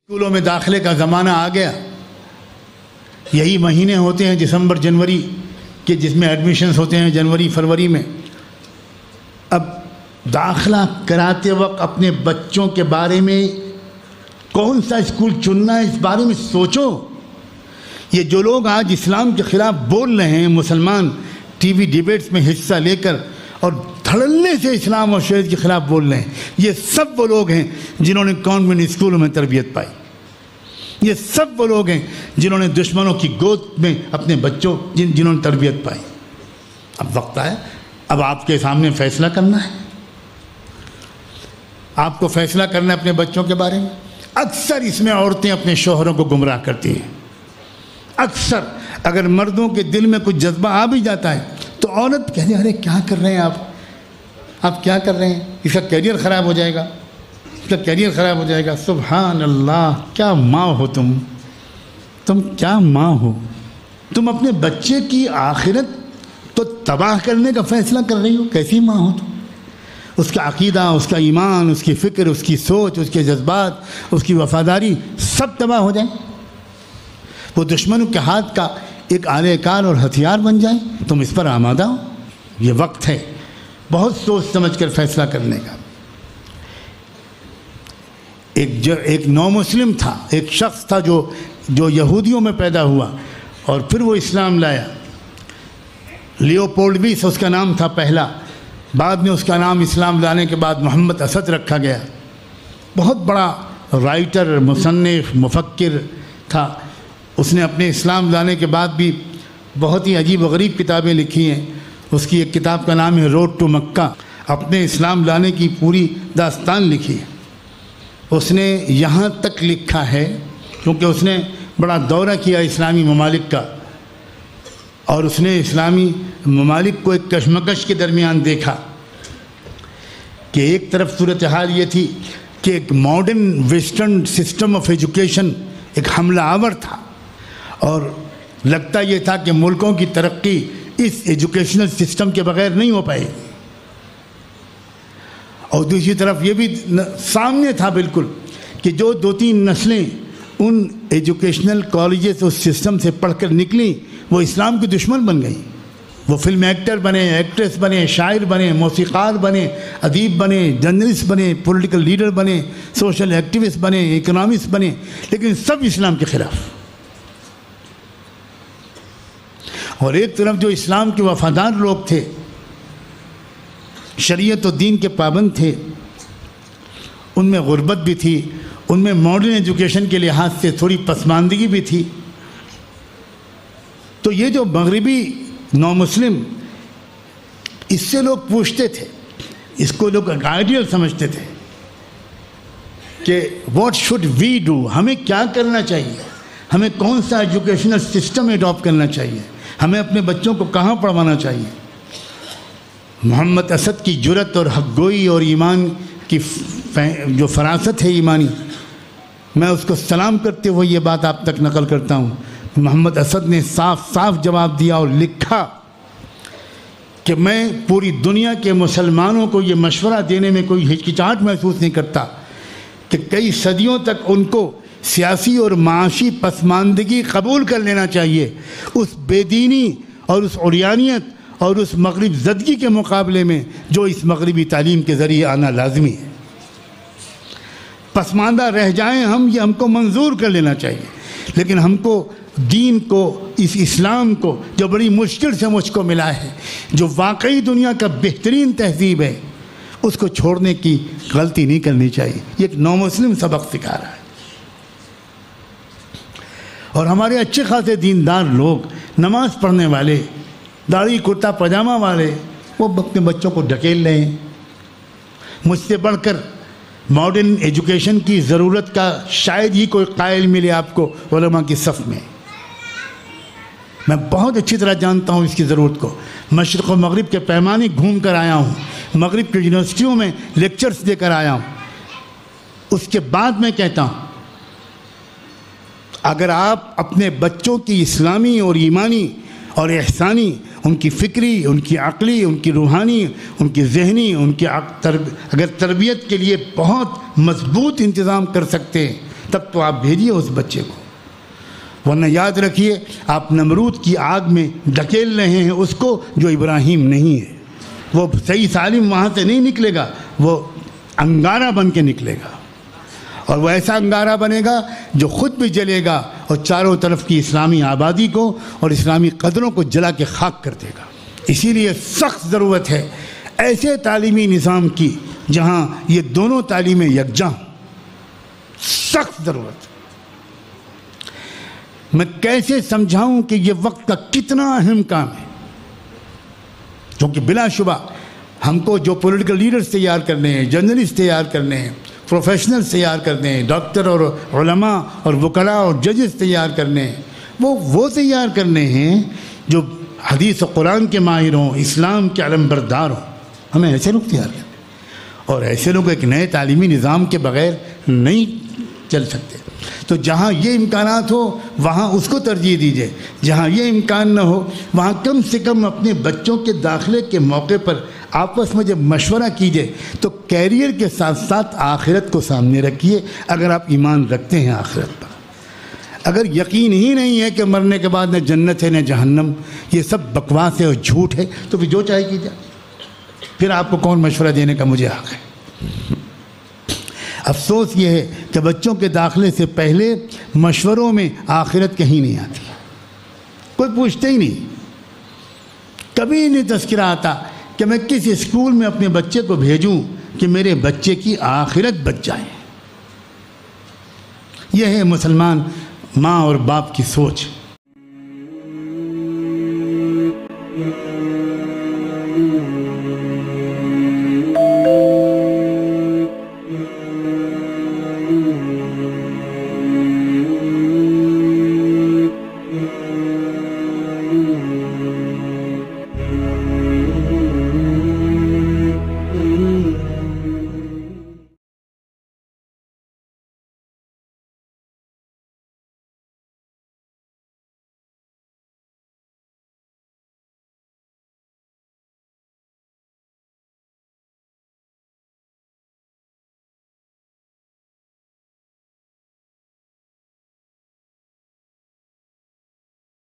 اسکولوں میں داخلے کا زمانہ آ گیا. یہی مہینے ہوتے ہیں دسمبر جنوری کے جس میں ایڈمیشنز ہوتے ہیں جنوری فروری میں. اب داخلہ کراتے وقت اپنے بچوں کے بارے میں کون سا اسکول چننا ہے اس بارے میں سوچو. یہ جو لوگ آج اسلام کے خلاف بول رہے ہیں مسلمان ٹی وی ڈیبیٹس میں حصہ لے کر اور دھڑلے سے اسلام اور شریعت کے خلاف بول رہے ہیں، یہ سب وہ لوگ ہیں جنہوں نے کانوینٹ اسکولوں میں تربیت پائی. یہ سب وہ لوگ ہیں جنہوں نے دشمنوں کی گود میں اپنے بچوں جنہوں نے تربیت پائی. اب وقت آیا، اب آپ کے سامنے فیصلہ کرنا ہے. آپ کو فیصلہ کرنا ہے اپنے بچوں کے بارے میں. اکثر اس میں عورتیں اپنے شوہروں کو گمراہ کرتی ہیں. اکثر اگر مردوں کے دل میں کچھ جذبہ آ بھی جاتا ہے تو عورت کہتے ہیں ارے کیا کر رہے ہیں آپ کیا کر رہے ہیں، اس کا کیریئر خراب ہو جائے گا، اس کا کیریئر خراب ہو جائے گا. سبحان اللہ، کیا ماں ہو تم کیا ماں ہو. تم اپنے بچے کی آخرت تو تباہ کرنے کا فیصلہ کر رہی ہو. کیسی ماں ہو تم. اس کا عقیدہ، اس کا ایمان، اس کی فکر، اس کی سوچ، اس کے جذبات، اس کی وفاداری سب تباہ ہو جائیں. وہ دشمنوں کے ہاتھ کا ایک آلے کار اور ہتھیار بن جائیں. تم اس پر آمادہ ہو. یہ وقت ہے بہت سوچ سمجھ کر فیصلہ کرنے کا. ایک نو مسلم تھا، ایک شخص تھا جو یہودیوں میں پیدا ہوا اور پھر وہ اسلام لایا. لیوپولڈوس اس کا نام تھا پہلا. بعد میں اس کا نام اسلام لانے کے بعد محمد اسد رکھا گیا. بہت بڑا رائٹر، مصنف، مفکر تھا. اس نے اپنے اسلام لانے کے بعد بھی بہت ہی عجیب و غریب کتابیں لکھی ہیں. اس کی ایک کتاب کا نام ہے روڈ ٹو مکہ. اپنے اسلام لانے کی پوری داستان لکھی ہے. اس نے یہاں تک لکھا ہے کیونکہ اس نے بڑا دورہ کیا اسلامی ممالک کا اور اس نے اسلامی ممالک کو ایک کشمکش کے درمیان دیکھا کہ ایک طرف صورتحال یہ تھی کہ ایک modern western system of education ایک حملہ آور تھا اور لگتا یہ تھا کہ ملکوں کی ترقی اس ایجوکیشنل سسٹم کے بغیر نہیں ہو پائے. اور دوسری طرف یہ بھی سامنے تھا بالکل کہ جو 2-3 نسلیں ان ایجوکیشنل کالجز اس سسٹم سے پڑھ کر نکلیں وہ اسلام کے دشمن بن گئیں. وہ فلم ایکٹر بنے، ایکٹریس بنے، شاعر بنے، موسیقار بنے، ادیب بنے، جرنلسٹ بنے، پولیٹیکل لیڈر بنے، سوشل ایکٹیوسٹ بنے، اکنامسٹ بنے، لیکن سب اسلام کے خلاف. اور ایک طرف جو اسلام کے وفادار لوگ تھے، شریعت و دین کے پابند تھے، ان میں غربت بھی تھی، ان میں ماڈرن ایجوکیشن کے لحاظ سے تھوڑی پسماندگی بھی تھی. تو یہ جو مغربی نو مسلم، اس سے لوگ پوچھتے تھے، اس کو لوگ آئیڈیل سمجھتے تھے کہ واٹ شوڈ وی ڈو، ہمیں کیا کرنا چاہیے، ہمیں کون سا ایجوکیشنل سسٹم اڈاپٹ کرنا چاہیے، ہمیں اپنے بچوں کو کہاں پڑھوانا چاہیے. محمد اسد کی جرأت اور حق گوئی اور ایمان کی جو فراست ہے ایمانی، میں اس کو سلام کرتے ہوئے یہ بات آپ تک نقل کرتا ہوں. محمد اسد نے صاف جواب دیا اور لکھا کہ میں پوری دنیا کے مسلمانوں کو یہ مشورہ دینے میں کوئی ہچکچاہٹ محسوس نہیں کرتا کہ کئی صدیوں تک ان کو سیاسی اور معاشی پسماندگی قبول کر لینا چاہیے. اس بے دینی اور اس عریانیت اور اس مغرب زدگی کے مقابلے میں جو اس مغربی تعلیم کے ذریعے آنا لازمی ہے. پسماندہ رہ جائیں ہم، یہ ہم کو منظور کر لینا چاہیے، لیکن ہم کو دین کو، اس اسلام کو جو بڑی مشکل سے مجھ کو ملا ہے، جو واقعی دنیا کا بہترین تہذیب ہے، اس کو چھوڑنے کی غلطی نہیں کرنی چاہیے. یہ ایک نو مسلم سبق سکھا رہا ہے. اور ہمارے اچھے خاصے دیندار لوگ، نماز پڑھنے والے، داڑھی کرتا پاجامہ والے، وہ اپنے بچوں کو ڈھکیل رہے ہیں. مجھ سے بڑھ کر ماڈرن ایجوکیشن کی ضرورت کا شاید ہی کوئی قائل ملے آپ کو علماء کی صف میں. میں بہت اچھی طرح جانتا ہوں اس کی ضرورت کو. مشرق و مغرب کے پیمانے گھوم کر آیا ہوں، مغرب کی یونیورسٹیوں میں لیکچرز دے کر آیا ہوں. اس کے بعد میں کہتا ہوں اگر آپ اپنے بچوں کی اسلامی اور ایمانی اور احسانی، ان کی فکری، ان کی عقلی، ان کی روحانی، ان کی ذہنی، ان کی اگر تربیت کے لیے بہت مضبوط انتظام کر سکتے ہیں تب تو آپ بھیجیے اس بچے کو، ورنہ یاد رکھیے آپ نمرود کی آگ میں ڈھکیل رہے ہیں اس کو جو ابراہیم نہیں ہے۔ وہ صحیح سالم وہاں سے نہیں نکلے گا، وہ انگارہ بن کے نکلے گا، اور وہ ایسا انگارہ بنے گا جو خود بھی جلے گا اور چاروں طرف کی اسلامی آبادی کو اور اسلامی قدروں کو جلا کے خاک کر دے گا۔ اسی لیے سخت ضرورت ہے ایسے تعلیمی نظام کی جہاں یہ دونوں تعلیمیں یکجاں ہوں، سخت ضرورت۔ میں کیسے سمجھاؤں کہ یہ وقت کا کتنا اہم کام ہے، کیونکہ بلا شبہ ہم کو جو پولیٹیکل لیڈرز تیار کرنے ہیں، جرنلسٹ تیار کرنے ہیں، پروفیشنلز تیار کرنے ہیں، ڈاکٹر اور علماء اور وکلاء اور ججز تیار کرنے ہیں، وہ تیار کرنے ہیں جو حدیث و قرآن کے ماہر ہوں، اسلام کے علم بردار ہوں۔ ہمیں ایسے لوگ تیار کرنے ہیں، اور ایسے لوگ ایک نئے تعلیمی نظام کے بغیر نہیں چل سکتے۔ تو جہاں یہ امکانات ہو وہاں اس کو ترجیح دیجیے، جہاں یہ امکان نہ ہو وہاں کم سے کم اپنے بچوں کے داخلے کے موقع پر آپس میں جب مشورہ کیجیے تو کیریئر کے ساتھ ساتھ آخرت کو سامنے رکھیے۔ اگر آپ ایمان رکھتے ہیں آخرت پر، اگر یقین ہی نہیں ہے کہ مرنے کے بعد نہ جنت ہے نہ جہنم، یہ سب بکواس ہے اور جھوٹ ہے، تو پھر جو چاہے کیجیے، پھر آپ کو کون مشورہ دینے کا مجھے حق ہے؟ افسوس یہ ہے کہ بچوں کے داخلے سے پہلے مشوروں میں آخرت کہیں نہیں آتی، کوئی پوچھتے ہی نہیں، کبھی نہیں تذکرہ آتا کہ میں کس اسکول میں اپنے بچے کو بھیجوں کہ میرے بچے کی آخرت بچ جائے۔ یہ ہے مسلمان ماں اور باپ کی سوچ۔